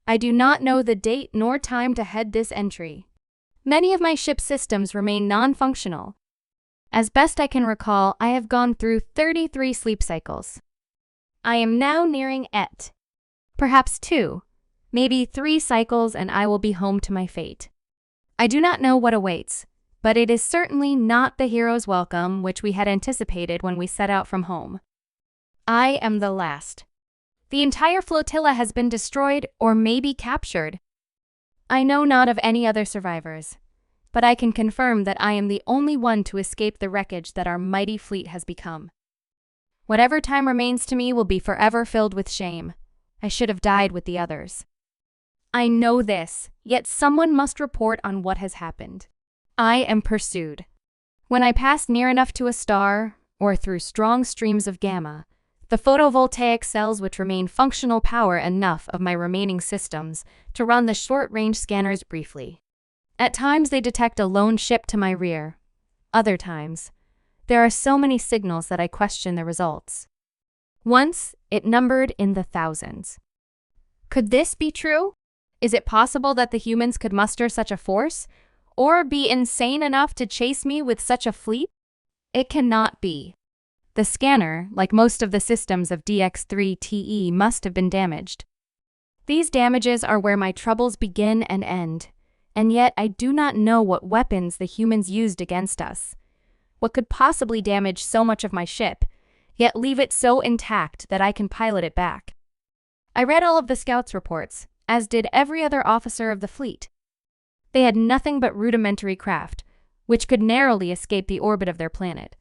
I do not know the date nor time to head this entry. Many of my ship's systems remain non-functional. As best I can recall, I have gone through 33 sleep cycles. I am now nearing et. Perhaps 2, maybe 3 cycles, and I will be home to my fate. I do not know what awaits, but it is certainly not the hero's welcome which we had anticipated when we set out from home. I am the last. The entire flotilla has been destroyed or maybe captured. I know not of any other survivors, but I can confirm that I am the only one to escape the wreckage that our mighty fleet has become. Whatever time remains to me will be forever filled with shame. I should have died with the others. I know this, yet someone must report on what has happened. I am pursued. When I pass near enough to a star, or through strong streams of gamma, the photovoltaic cells which remain functional power enough of my remaining systems to run the short-range scanners briefly. At times they detect a lone ship to my rear. Other times, there are so many signals that I question the results. Once, it numbered in the thousands. Could this be true? Is it possible that the humans could muster such a force, or be insane enough to chase me with such a fleet? It cannot be. The scanner, like most of the systems of DX3TE, must have been damaged. These damages are where my troubles begin and end, and yet I do not know what weapons the humans used against us. What could possibly damage so much of my ship, yet leave it so intact that I can pilot it back? I read all of the scouts' reports, as did every other officer of the fleet. They had nothing but rudimentary craft, which could narrowly escape the orbit of their planet.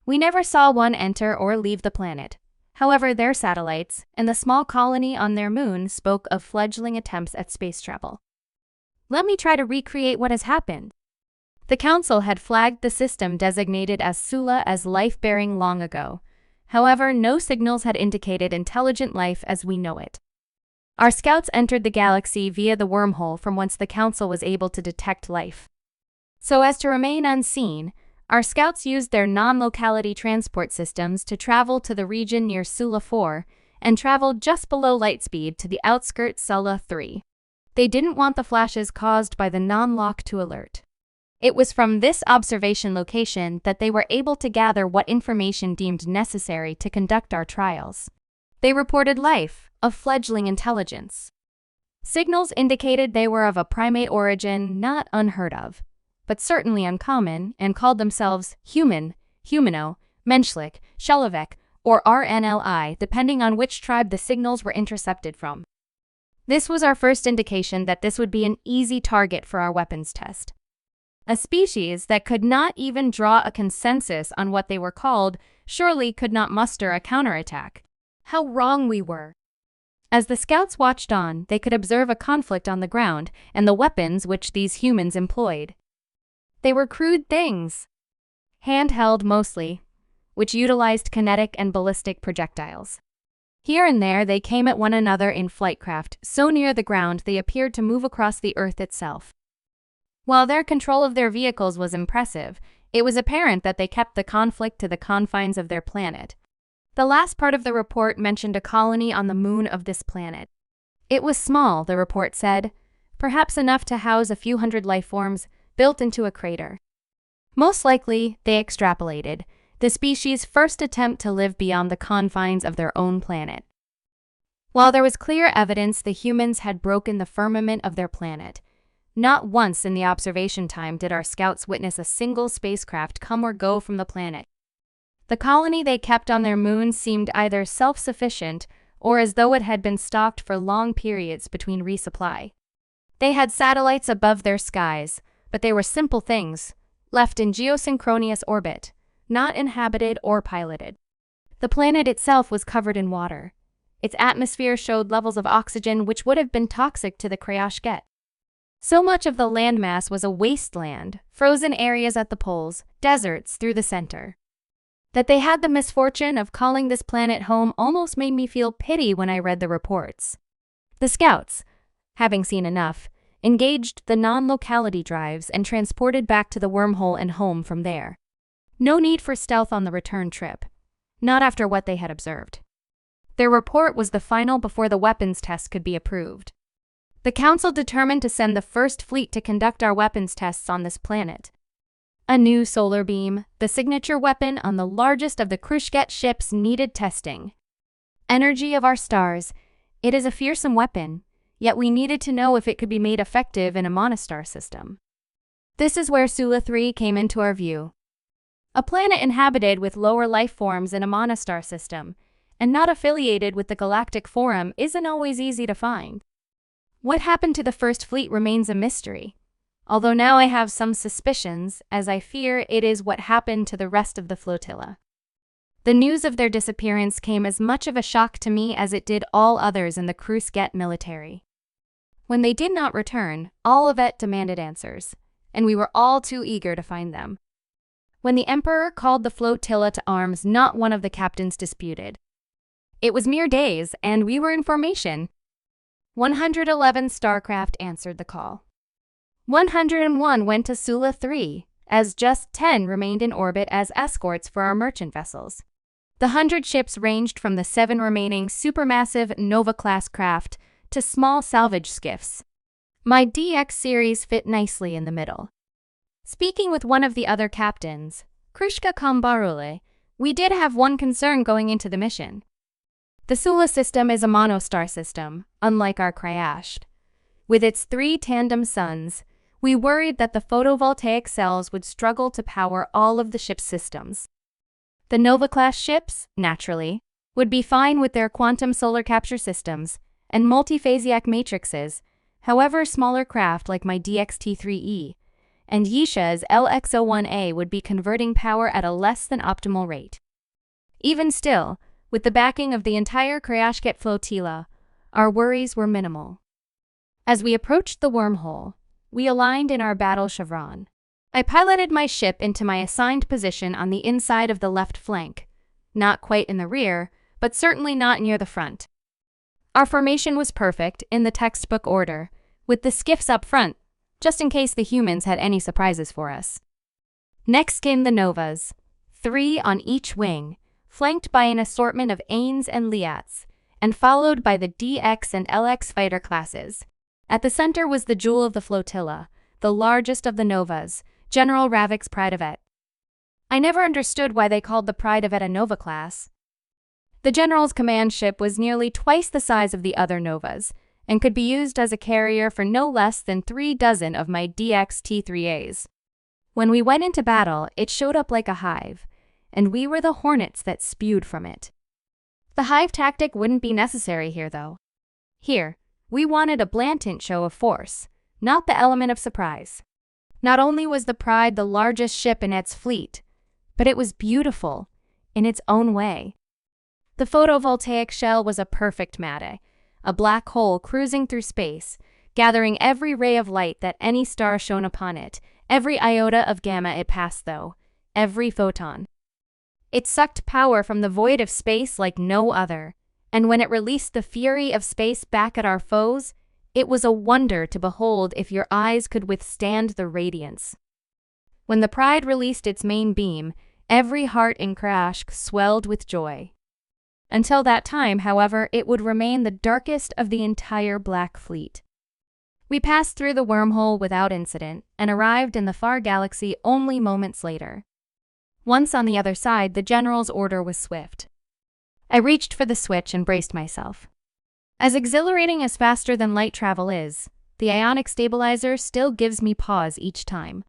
We never saw one enter or leave the planet. However, their satellites and the small colony on their moon spoke of fledgling attempts at space travel. Let me try to recreate what has happened. The Council had flagged the system designated as Sula as life-bearing long ago. However, no signals had indicated intelligent life as we know it. Our scouts entered the galaxy via the wormhole from whence the Council was able to detect life. So as to remain unseen, our scouts used their non-locality transport systems to travel to the region near Sula 4 and traveled just below light speed to the outskirts Sula 3. They didn't want the flashes caused by the non-lock to alert. It was from this observation location that they were able to gather what information deemed necessary to conduct our trials. They reported life, of fledgling intelligence. Signals indicated they were of a primate origin not unheard of, but certainly uncommon, and called themselves human, humano, menschlich, Shelovek, or RNLI, depending on which tribe the signals were intercepted from. This was our first indication that this would be an easy target for our weapons test. A species that could not even draw a consensus on what they were called surely could not muster a counterattack. How wrong we were! As the scouts watched on, they could observe a conflict on the ground and the weapons which these humans employed. They were crude things, handheld mostly, which utilized kinetic and ballistic projectiles. Here and there they came at one another in flight craft, so near the ground they appeared to move across the Earth itself. While their control of their vehicles was impressive, it was apparent that they kept the conflict to the confines of their planet. The last part of the report mentioned a colony on the moon of this planet. It was small, the report said, perhaps enough to house a few hundred life forms, built into a crater. Most likely, they extrapolated, the species' first attempt to live beyond the confines of their own planet. While there was clear evidence the humans had broken the firmament of their planet, not once in the observation time did our scouts witness a single spacecraft come or go from the planet. The colony they kept on their moon seemed either self-sufficient or as though it had been stocked for long periods between resupply. They had satellites above their skies, but they were simple things, left in geosynchronous orbit, not inhabited or piloted. The planet itself was covered in water. Its atmosphere showed levels of oxygen which would have been toxic to the Krayashket. So much of the landmass was a wasteland, frozen areas at the poles, deserts through the center. That they had the misfortune of calling this planet home almost made me feel pity when I read the reports. The scouts, having seen enough, engaged the non-locality drives and transported back to the wormhole and home from there. No need for stealth on the return trip, not after what they had observed. Their report was the final before the weapons test could be approved. The Council determined to send the first fleet to conduct our weapons tests on this planet. A new solar beam, the signature weapon on the largest of the Krushket ships, needed testing. Energy of our stars. It is a fearsome weapon, yet we needed to know if it could be made effective in a monostar system. This is where Sula 3 came into our view. A planet inhabited with lower life forms in a monostar system, and not affiliated with the Galactic Forum, isn't always easy to find. What happened to the first fleet remains a mystery, although now I have some suspicions, as I fear it is what happened to the rest of the flotilla. The news of their disappearance came as much of a shock to me as it did all others in the Krushket military. When they did not return, all of it demanded answers, and we were all too eager to find them. When the Emperor called the flotilla to arms, not one of the captains disputed. It was mere days, and we were in formation. 111 starcraft answered the call. 101 went to Sula 3, as just 10 remained in orbit as escorts for our merchant vessels. The 100 ships ranged from the 7 remaining supermassive Nova-class craft to small salvage skiffs. My DX series fit nicely in the middle. Speaking with one of the other captains, Krushka Kambarule, we did have one concern going into the mission. The Sula system is a monostar system, unlike our Kryash. With its 3 tandem suns, we worried that the photovoltaic cells would struggle to power all of the ship's systems. The Nova-class ships, naturally, would be fine with their quantum solar capture systems and multiphasiac matrices. However, smaller craft like my DXT-3E and Yisha's LX-01A would be converting power at a less than optimal rate. Even still, with the backing of the entire Kryash flotilla, our worries were minimal. As we approached the wormhole, we aligned in our battle chevron. I piloted my ship into my assigned position on the inside of the left flank, not quite in the rear, but certainly not near the front. Our formation was perfect, in the textbook order, with the skiffs up front, just in case the humans had any surprises for us. Next came the Novas, 3 on each wing, flanked by an assortment of Ains and Liats, and followed by the DX and LX fighter classes. At the center was the jewel of the flotilla, the largest of the Novas, General Ravik's Pridevet. I never understood why they called the Pridevet a Nova class. The General's command ship was nearly twice the size of the other Novas, and could be used as a carrier for no less than 3 dozen of my DX-T3As. When we went into battle, it showed up like a hive, and we were the hornets that spewed from it. The hive tactic wouldn't be necessary here, though. Here, we wanted a blatant show of force, not the element of surprise. Not only was the Pride the largest ship in its fleet, but it was beautiful in its own way. The photovoltaic shell was a perfect mate, a black hole cruising through space, gathering every ray of light that any star shone upon it, every iota of gamma it passed through, every photon. It sucked power from the void of space like no other, and when it released the fury of space back at our foes, it was a wonder to behold if your eyes could withstand the radiance. When the Pride released its main beam, every heart in Krashk swelled with joy. Until that time, however, it would remain the darkest of the entire Black Fleet. We passed through the wormhole without incident and arrived in the far galaxy only moments later. Once on the other side, the General's order was swift. I reached for the switch and braced myself. As exhilarating as faster-than-light travel is, the ionic stabilizer still gives me pause each time.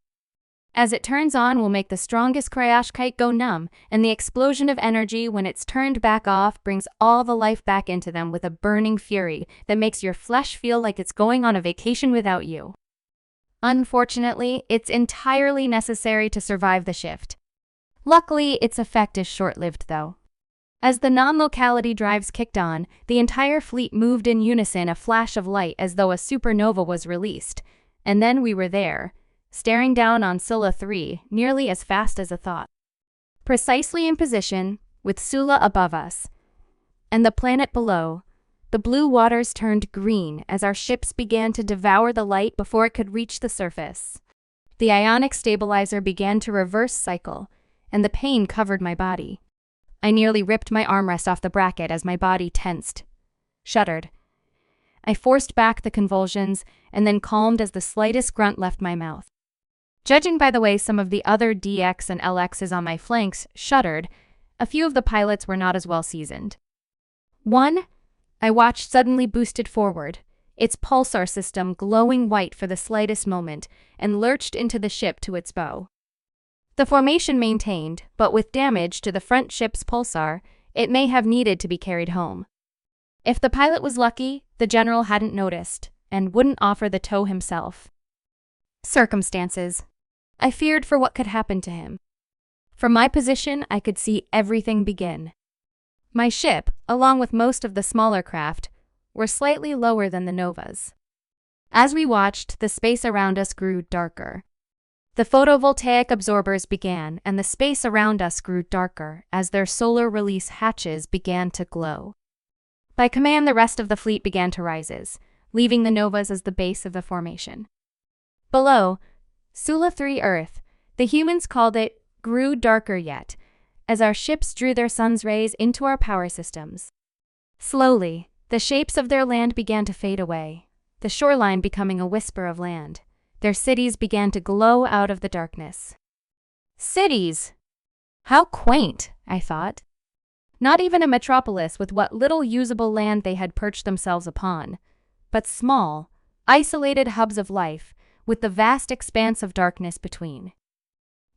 As it turns on will make the strongest Kryashkite go numb, and the explosion of energy when it's turned back off brings all the life back into them with a burning fury that makes your flesh feel like it's going on a vacation without you. Unfortunately, it's entirely necessary to survive the shift. Luckily, its effect is short-lived though. As the non-locality drives kicked on, the entire fleet moved in unison, a flash of light as though a supernova was released, and then we were there, staring down on Sula 3, nearly as fast as a thought. Precisely in position, with Sula above us, and the planet below, the blue waters turned green as our ships began to devour the light before it could reach the surface. The ionic stabilizer began to reverse cycle, and the pain covered my body. I nearly ripped my armrest off the bracket as my body tensed, shuddered. I forced back the convulsions and then calmed as the slightest grunt left my mouth. Judging by the way some of the other DX and LXs on my flanks shuddered, a few of the pilots were not as well seasoned. One, I watched suddenly boosted forward, its pulsar system glowing white for the slightest moment, and lurched into the ship to its bow. The formation maintained, but with damage to the front ship's pulsar, it may have needed to be carried home. If the pilot was lucky, the general hadn't noticed, and wouldn't offer the tow himself. Circumstances. I feared for what could happen to him. From my position, I could see everything begin. My ship, along with most of the smaller craft, were slightly lower than the Novas. As we watched, the space around us grew darker. The photovoltaic absorbers began, and the space around us grew darker as their solar release hatches began to glow. By command, the rest of the fleet began to rise, leaving the Novas as the base of the formation. Below, Sula 3 Earth, the humans called it, grew darker yet, as our ships drew their sun's rays into our power systems. Slowly, the shapes of their land began to fade away, the shoreline becoming a whisper of land. Their cities began to glow out of the darkness. Cities! How quaint, I thought. Not even a metropolis with what little usable land they had perched themselves upon, but small, isolated hubs of life, with the vast expanse of darkness between.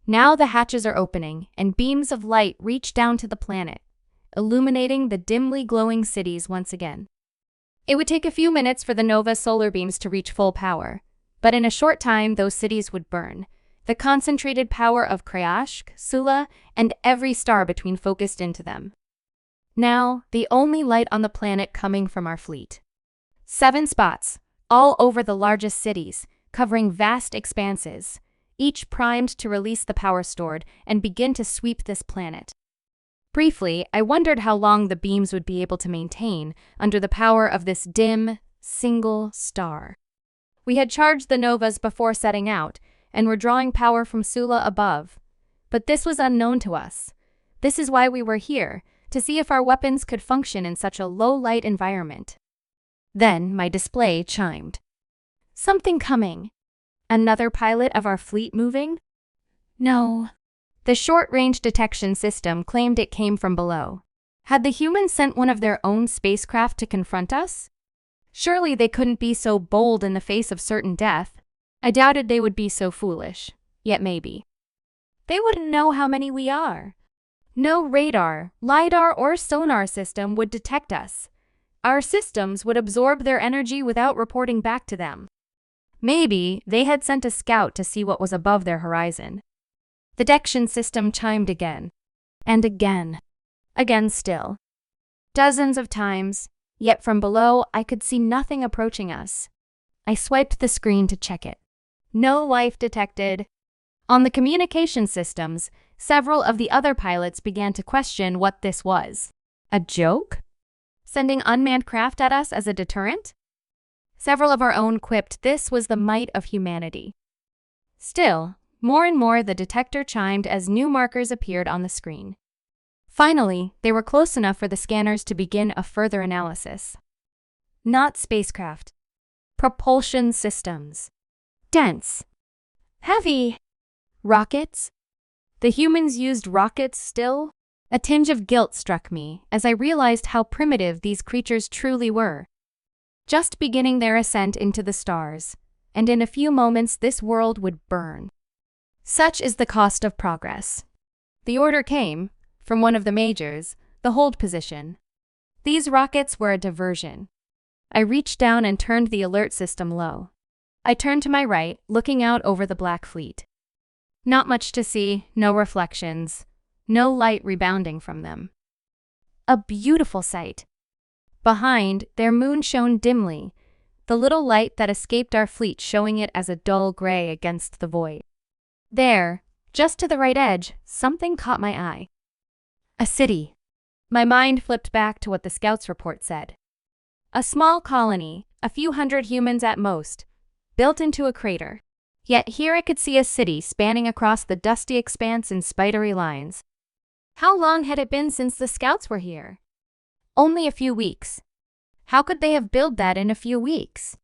Now the hatches are opening, and beams of light reach down to the planet, illuminating the dimly glowing cities once again. It would take a few minutes for the Nova solar beams to reach full power, but in a short time those cities would burn, the concentrated power of Krayashk, Sula, and every star between focused into them. Now, the only light on the planet coming from our fleet. 7 spots, all over the largest cities, covering vast expanses, each primed to release the power stored and begin to sweep this planet. Briefly, I wondered how long the beams would be able to maintain under the power of this dim, single star. We had charged the Novas before setting out, and were drawing power from Sula above. But this was unknown to us. This is why we were here, to see if our weapons could function in such a low-light environment. Then my display chimed. Something coming. Another pilot of our fleet moving? No. The short-range detection system claimed it came from below. Had the humans sent one of their own spacecraft to confront us? Surely they couldn't be so bold in the face of certain death. I doubted they would be so foolish, yet maybe. They wouldn't know how many we are. No radar, LiDAR, or sonar system would detect us. Our systems would absorb their energy without reporting back to them. Maybe they had sent a scout to see what was above their horizon. The detection system chimed again, and again, again still. Dozens of times, yet from below I could see nothing approaching us. I swiped the screen to check it. No life detected. On the communication systems, several of the other pilots began to question what this was. A joke? Sending unmanned craft at us as a deterrent? Several of our own quipped this was the might of humanity. Still, more and more the detector chimed as new markers appeared on the screen. Finally, they were close enough for the scanners to begin a further analysis. Not spacecraft. Propulsion systems. Dense. Heavy. Rockets? The humans used rockets still? A tinge of guilt struck me as I realized how primitive these creatures truly were. Just beginning their ascent into the stars, and in a few moments this world would burn. Such is the cost of progress. The order came, from one of the majors, the hold position. These rockets were a diversion. I reached down and turned the alert system low. I turned to my right, looking out over the Black Fleet. Not much to see, no reflections, no light rebounding from them. A beautiful sight. Behind, their moon shone dimly, the little light that escaped our fleet showing it as a dull gray against the void. There, just to the right edge, something caught my eye. A city. My mind flipped back to what the scouts report said. A small colony, a few hundred humans at most, built into a crater. Yet here I could see a city spanning across the dusty expanse in spidery lines. How long had it been since the scouts were here? Only a few weeks. How could they have built that in a few weeks?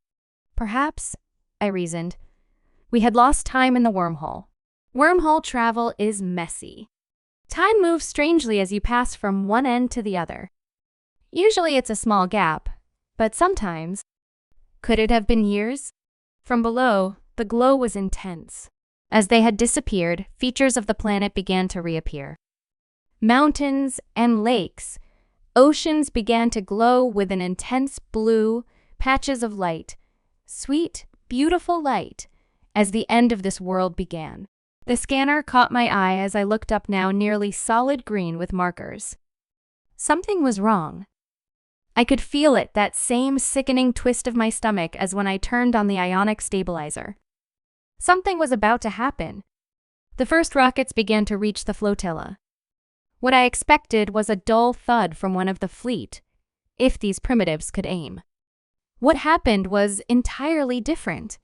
Perhaps, I reasoned, we had lost time in the wormhole. Wormhole travel is messy. Time moves strangely as you pass from one end to the other. Usually it's a small gap, but sometimes, could it have been years? From below, the glow was intense. As they had disappeared, features of the planet began to reappear. Mountains and lakes, oceans began to glow with an intense blue, patches of light, sweet, beautiful light, as the end of this world began. The scanner caught my eye as I looked up, now nearly solid green with markers. Something was wrong. I could feel it, that same sickening twist of my stomach as when I turned on the ionic stabilizer. Something was about to happen. The first rockets began to reach the flotilla. What I expected was a dull thud from one of the fleet, if these primitives could aim. What happened was entirely different.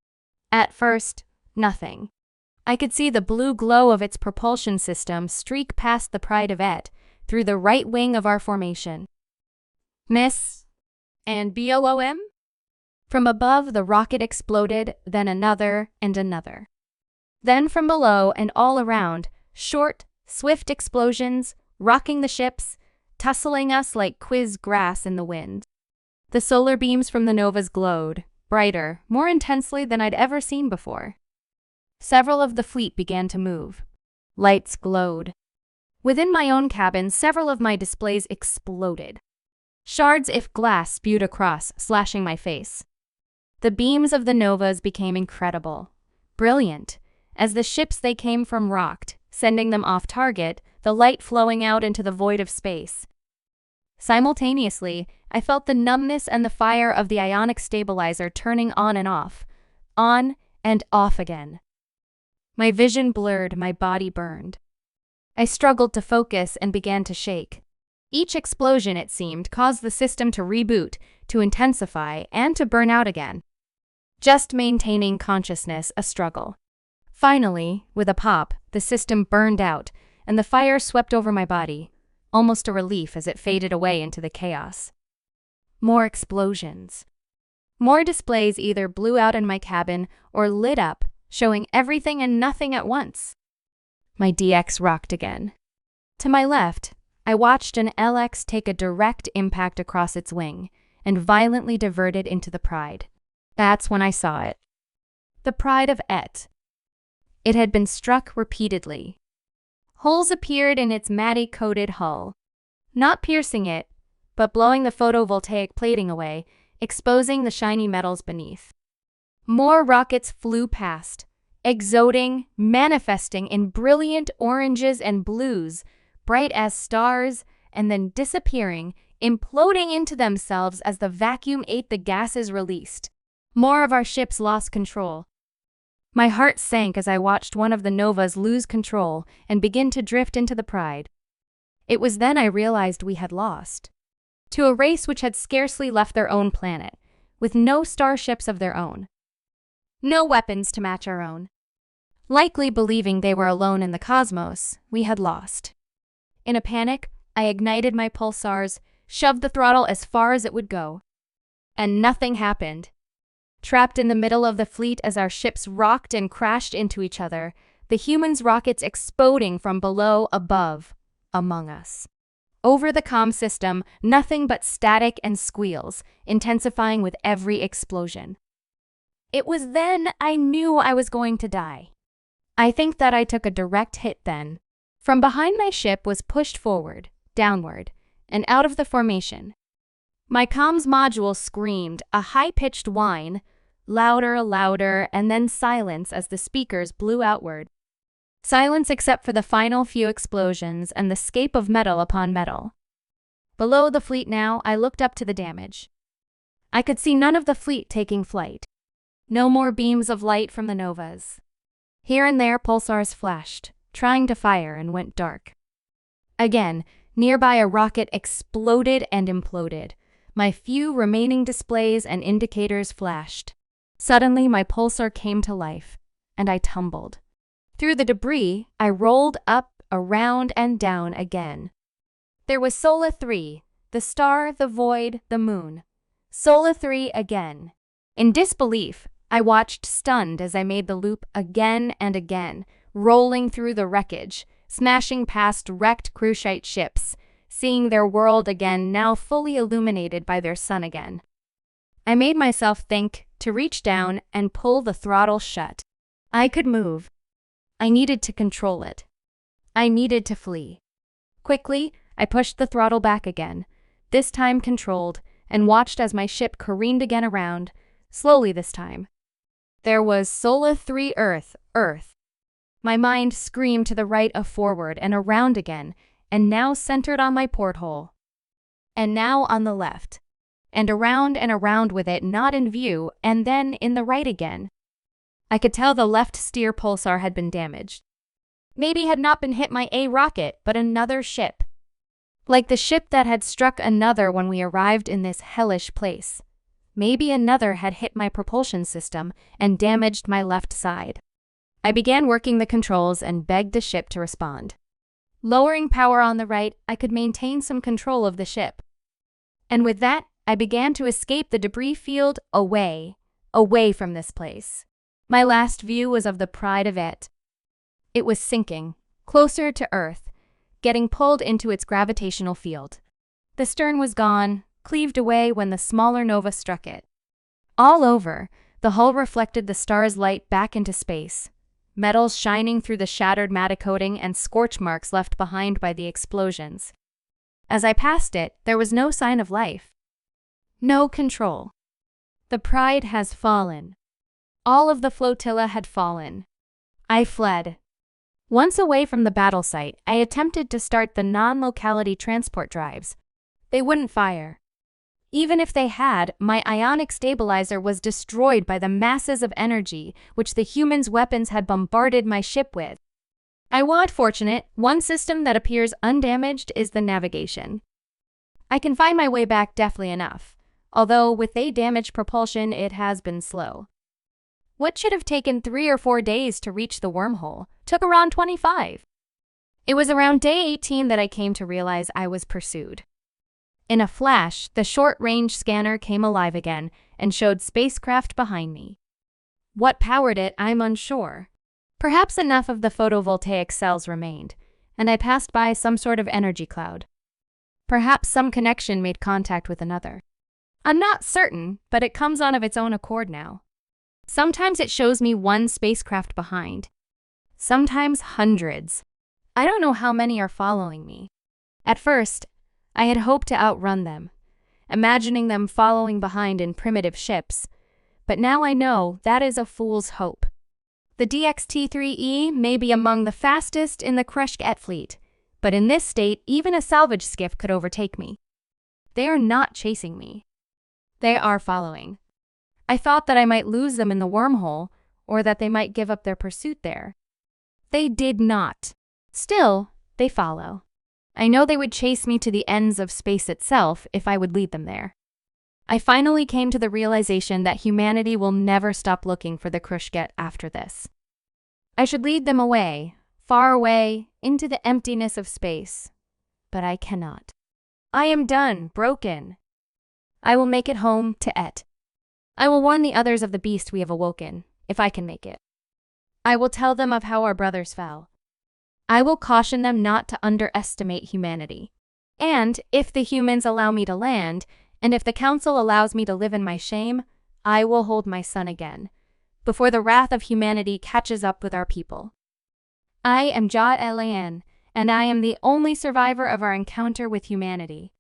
At first, nothing. I could see the blue glow of its propulsion system streak past the Pride of Et through the right wing of our formation. Miss and BOOM? From above, the rocket exploded, then another and another. Then from below and all around, short, swift explosions, rocking the ships, tussling us like quiz grass in the wind. The solar beams from the novas glowed, brighter, more intensely than I'd ever seen before. Several of the fleet began to move. Lights glowed. Within my own cabin, several of my displays exploded. Shards of glass spewed across, slashing my face. The beams of the novas became incredible, brilliant, as the ships they came from rocked, sending them off target, the light flowing out into the void of space. Simultaneously, I felt the numbness and the fire of the ionic stabilizer turning on and off again. My vision blurred, my body burned. I struggled to focus and began to shake. Each explosion, it seemed, caused the system to reboot, to intensify, and to burn out again. Just maintaining consciousness, a struggle. Finally, with a pop, the system burned out, and the fire swept over my body, almost a relief as it faded away into the chaos. More explosions. More displays either blew out in my cabin or lit up, showing everything and nothing at once. My DX rocked again. To my left, I watched an LX take a direct impact across its wing and violently divert it into the Pride. That's when I saw it. The Pride of Et. It had been struck repeatedly. Holes appeared in its matte-coated hull, not piercing it, but blowing the photovoltaic plating away, exposing the shiny metals beneath. More rockets flew past, exuding, manifesting in brilliant oranges and blues, bright as stars, and then disappearing, imploding into themselves as the vacuum ate the gases released. More of our ships lost control. My heart sank as I watched one of the novas lose control and begin to drift into the Pride. It was then I realized we had lost. To a race which had scarcely left their own planet, with no starships of their own. No weapons to match our own. Likely believing they were alone in the cosmos, we had lost. In a panic, I ignited my pulsars, shoved the throttle as far as it would go. And nothing happened. Trapped in the middle of the fleet as our ships rocked and crashed into each other, the humans' rockets exploding from below, above, among us. Over the comm system, nothing but static and squeals, intensifying with every explosion. It was then I knew I was going to die. I think that I took a direct hit then. From behind my ship was pushed forward, downward, and out of the formation. My comms module screamed, a high-pitched whine, louder, and then silence as the speakers blew outward. Silence except for the final few explosions and the scape of metal upon metal. Below the fleet now, I looked up to the damage. I could see none of the fleet taking flight. No more beams of light from the novas. Here and there pulsars flashed, trying to fire, and went dark. Again, nearby a rocket exploded and imploded. My few remaining displays and indicators flashed. Suddenly my pulsar came to life, and I tumbled. Through the debris, I rolled up, around, and down again. There was Sola 3, the star, the void, the moon. Sola 3 again. In disbelief, I watched stunned as I made the loop again and again, rolling through the wreckage, smashing past wrecked cruciate ships, seeing their world again now fully illuminated by their sun again. I made myself think to reach down and pull the throttle shut. I could move. I needed to control it. I needed to flee. Quickly, I pushed the throttle back again, this time controlled, and watched as my ship careened again around, slowly this time. There was Sola 3 Earth. My mind screamed to the right of forward and around again, and now centered on my porthole. And now on the left. And around with it not in view, and then in the right again. I could tell the left steer pulsar had been damaged. Maybe had not been hit my A rocket, but another ship. Like the ship that had struck another when we arrived in this hellish place. Maybe another had hit my propulsion system and damaged my left side. I began working the controls and begged the ship to respond. Lowering power on the right, I could maintain some control of the ship. And with that, I began to escape the debris field away from this place. My last view was of the pride of it. It was sinking, closer to Earth, getting pulled into its gravitational field. The stern was gone, cleaved away when the smaller nova struck it. All over, the hull reflected the star's light back into space, metals shining through the shattered matte coating and scorch marks left behind by the explosions. As I passed it, there was no sign of life. No control. The pride has fallen. All of the flotilla had fallen. I fled. Once away from the battle site, I attempted to start the non-locality transport drives. They wouldn't fire. Even if they had, my ionic stabilizer was destroyed by the masses of energy which the humans' weapons had bombarded my ship with. I was fortunate. One system that appears undamaged is the navigation. I can find my way back deftly enough, although with a damaged propulsion it has been slow. What should have taken 3 or 4 days to reach the wormhole took around 25. It was around day 18 that I came to realize I was pursued. In a flash, the short-range scanner came alive again and showed spacecraft behind me. What powered it, I'm unsure. Perhaps enough of the photovoltaic cells remained, and I passed by some sort of energy cloud. Perhaps some connection made contact with another. I'm not certain, but it comes on of its own accord now. Sometimes it shows me one spacecraft behind. Sometimes hundreds. I don't know how many are following me. At first, I had hoped to outrun them, imagining them following behind in primitive ships, but now I know that is a fool's hope. The DXT-3E may be among the fastest in the Krushket fleet, but in this state, even a salvage skiff could overtake me. They are not chasing me. They are following. I thought that I might lose them in the wormhole, or that they might give up their pursuit there. They did not. Still, they follow. I know they would chase me to the ends of space itself if I would lead them there. I finally came to the realization that humanity will never stop looking for the Krushket after this. I should lead them away, far away, into the emptiness of space. But I cannot. I am done, broken. I will make it home to Et. I will warn the others of the beast we have awoken, if I can make it. I will tell them of how our brothers fell. I will caution them not to underestimate humanity. And, if the humans allow me to land, and if the council allows me to live in my shame, I will hold my son again, before the wrath of humanity catches up with our people. I am Ja Elan, and I am the only survivor of our encounter with humanity.